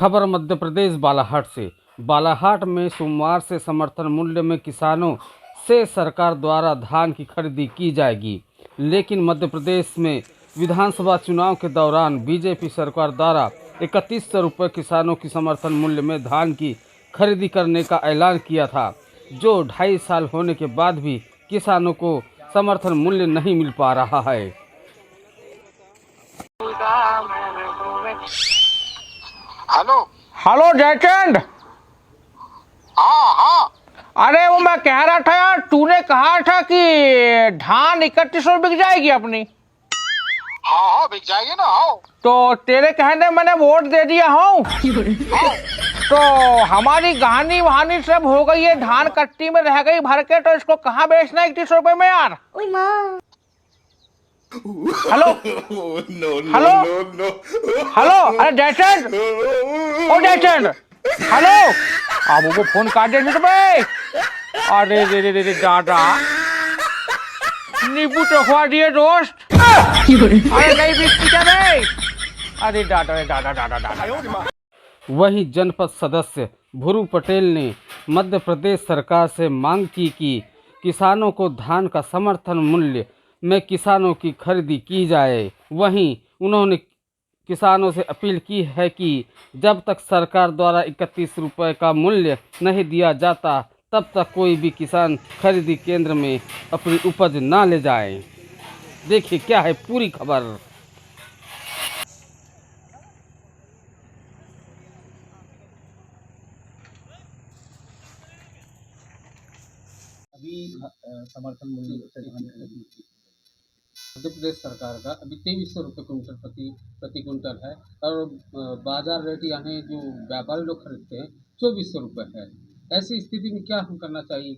खबर मध्य प्रदेश बालाहाट से। बालाहाट में सोमवार से समर्थन मूल्य में किसानों से सरकार द्वारा धान की खरीदी की जाएगी, लेकिन मध्य प्रदेश में विधानसभा चुनाव के दौरान बीजेपी सरकार द्वारा 3100 रुपये किसानों की समर्थन मूल्य में धान की खरीदी करने का ऐलान किया था, जो 2.5 साल होने के बाद भी किसानों को समर्थन मूल्य नहीं मिल पा रहा है। हेलो। हेलो जयचंद। हाँ हाँ। अरे वो मैं कह रहा था यार, तूने कहा था कि धान 3100 बिक जाएगी अपनी। हाँ हाँ बिक जाएगी ना। हाँ तो तेरे कहने मैंने वोट दे दिया हूँ। तो हमारी कहानी वहानी सब हो गई है, धान कट्टी में रह गई भर के, तो इसको कहाँ बेचना 3100 रुपए में यार। Hello hello hello. अरे जयचंद, ओ जयचंद, हेलो। अब वो फोन काट दे भाई। अरे रे रे रे दादा, नींबू चखवा दिए दोस्त। अरे नहीं बिकती क्या भाई। अरे दादा रे दादा दादा दादा। वहीं जनपद सदस्य भुरू पटेल ने मध्य प्रदेश सरकार से मांग की कि किसानों को धान का समर्थन मूल्य में किसानों की खरीदी की जाए। वहीं उन्होंने किसानों से अपील की है कि जब तक सरकार द्वारा 31 रुपये का मूल्य नहीं दिया जाता, तब तक कोई भी किसान खरीदी केंद्र में अपनी उपज ना ले जाए। देखिए क्या है पूरी खबर। अभी समर्थन मूल्य से धान खरीदी मध्य प्रदेश सरकार का अभी 2300 रुपये क्विंटल प्रति क्विंटल है, और बाजार रेट यानी जो व्यापारी लोग खरीदते हैं 2400 रुपये है। ऐसी स्थिति में क्या हम करना चाहिए?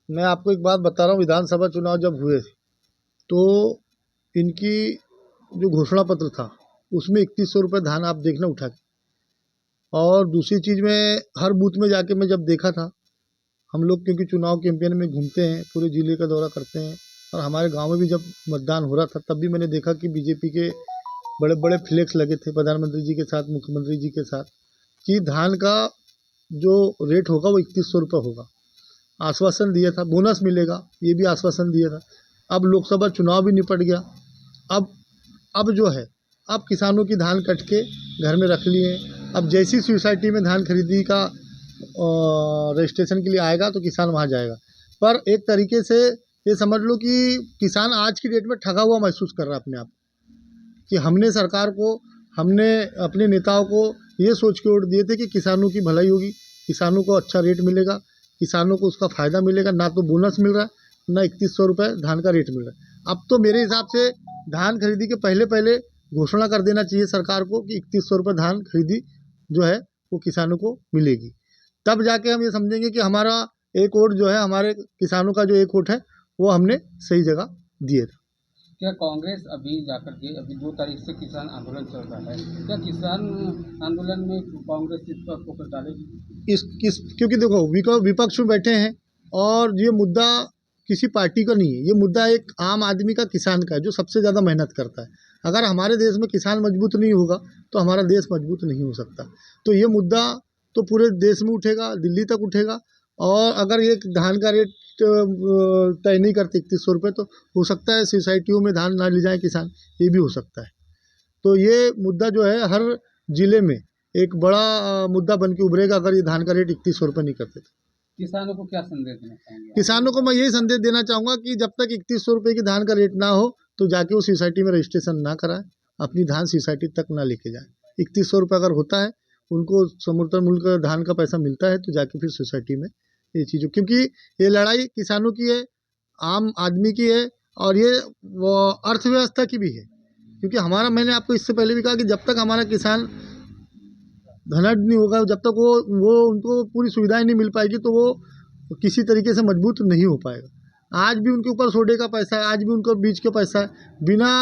मैं आपको एक बात बता रहा हूँ, विधानसभा चुनाव जब हुए तो इनकी जो घोषणा पत्र था उसमें 3100 रुपये धान आप देखना उठा के। और दूसरी चीज़ में हर बूथ में जाके मैं जब देखा था, हम लोग क्योंकि चुनाव कैंपेन में घूमते हैं, पूरे ज़िले का दौरा करते हैं, और हमारे गांव में भी जब मतदान हो रहा था तब भी मैंने देखा कि बीजेपी के बड़े बड़े फ्लेक्स लगे थे प्रधानमंत्री जी के साथ, मुख्यमंत्री जी के साथ, कि धान का जो रेट होगा वो 3100 रुपये होगा। आश्वासन दिया था, बोनस मिलेगा, ये भी आश्वासन दिया था। अब लोकसभा चुनाव भी निपट गया। अब जो है, अब किसानों की धान कट के घर में रख लिए। अब जैसी सोसाइटी में धान खरीदी का रजिस्ट्रेशन के लिए आएगा तो किसान वहाँ जाएगा। पर एक तरीके से ये समझ लो कि किसान आज की डेट में ठगा हुआ महसूस कर रहा है अपने आप, कि हमने सरकार को, हमने अपने नेताओं को ये सोच के वोट दिए थे कि किसानों की भलाई होगी, किसानों को अच्छा रेट मिलेगा, किसानों को उसका फ़ायदा मिलेगा। ना तो बोनस मिल रहा है, ना 3100 रुपये धान का रेट मिल रहा है। अब तो मेरे हिसाब से धान खरीदी के पहले घोषणा कर देना चाहिए सरकार को कि 3100 रुपये धान खरीदी जो है वो किसानों को मिलेगी। तब जाके हम ये समझेंगे कि हमारा एक वोट जो है, हमारे किसानों का जो एक वोट है वो हमने सही जगह दिए था। क्या कांग्रेस अभी जाकर के अभी 2 तारीख से किसान आंदोलन चल रहा है, क्या किसान आंदोलन में कांग्रेस इस पर फोकस डालेगी? क्योंकि देखो विपक्ष में बैठे हैं और ये मुद्दा किसी पार्टी का नहीं है, ये मुद्दा एक आम आदमी का, किसान का है, जो सबसे ज़्यादा मेहनत करता है। अगर हमारे देश में किसान मजबूत नहीं होगा तो हमारा देश मजबूत नहीं हो सकता। तो ये मुद्दा तो पूरे देश में उठेगा, दिल्ली तक उठेगा। और अगर ये धान का रेट तय नहीं करते 3100 रुपये, तो हो सकता है सोसाइटियों में धान ना ले जाए किसान, ये भी हो सकता है। तो ये मुद्दा जो है हर ज़िले में एक बड़ा मुद्दा बन के उभरेगा अगर ये धान का रेट 3100 रुपये नहीं करते तो। किसानों को क्या संदेश देना चाहेंगे? किसानों को मैं यही संदेश देना चाहूँगा कि जब तक 3100 रुपये की धान का रेट ना हो तो जाके वो सोसाइटी में रजिस्ट्रेशन ना कराएं, अपनी धान सोसाइटी तक ना लेके जाएं। 3100 रुपये अगर होता है, उनको समर्थन मूल्य का धान का पैसा मिलता है, तो जाके फिर सोसाइटी में ये चीज़ों, क्योंकि ये लड़ाई किसानों की है, आम आदमी की है, और ये अर्थव्यवस्था की भी है। क्योंकि मैंने आपको इससे पहले भी कहा कि जब तक हमारा किसान धनाढ़ नहीं होगा, जब तक वो उनको पूरी सुविधाएं नहीं मिल पाएगी, तो वो किसी तरीके से मजबूत नहीं हो पाएगा। आज भी उनके ऊपर सोडे का पैसा है, आज भी उनका बीज का पैसा है, बिना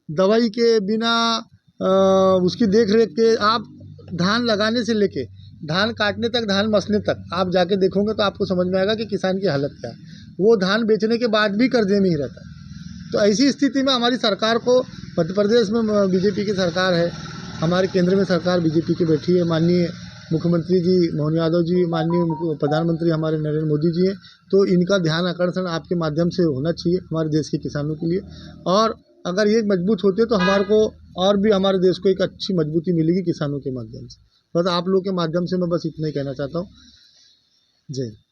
दवाई के, बिना उसकी देख रेख के, आप धान लगाने से लेके धान काटने तक, धान मसने तक आप जाके देखोगे तो आपको समझ में आएगा कि किसान की हालत क्या है। वो धान बेचने के बाद भी कर्जे में ही रहता है। तो ऐसी स्थिति में हमारी सरकार को, मध्य प्रदेश में बीजेपी की सरकार है, हमारे केंद्र में सरकार बीजेपी की बैठी है, माननीय मुख्यमंत्री जी मोहन यादव जी, माननीय प्रधानमंत्री हमारे नरेंद्र मोदी जी हैं, तो इनका ध्यान आकर्षण आपके माध्यम से होना चाहिए हमारे देश के किसानों के लिए। और अगर ये मजबूत होते तो हमारे को और भी हमारे देश को एक अच्छी मजबूती मिलेगी किसानों के माध्यम से। बस आप लोग के माध्यम से मैं बस इतना ही कहना चाहता हूँ। जय हिंद।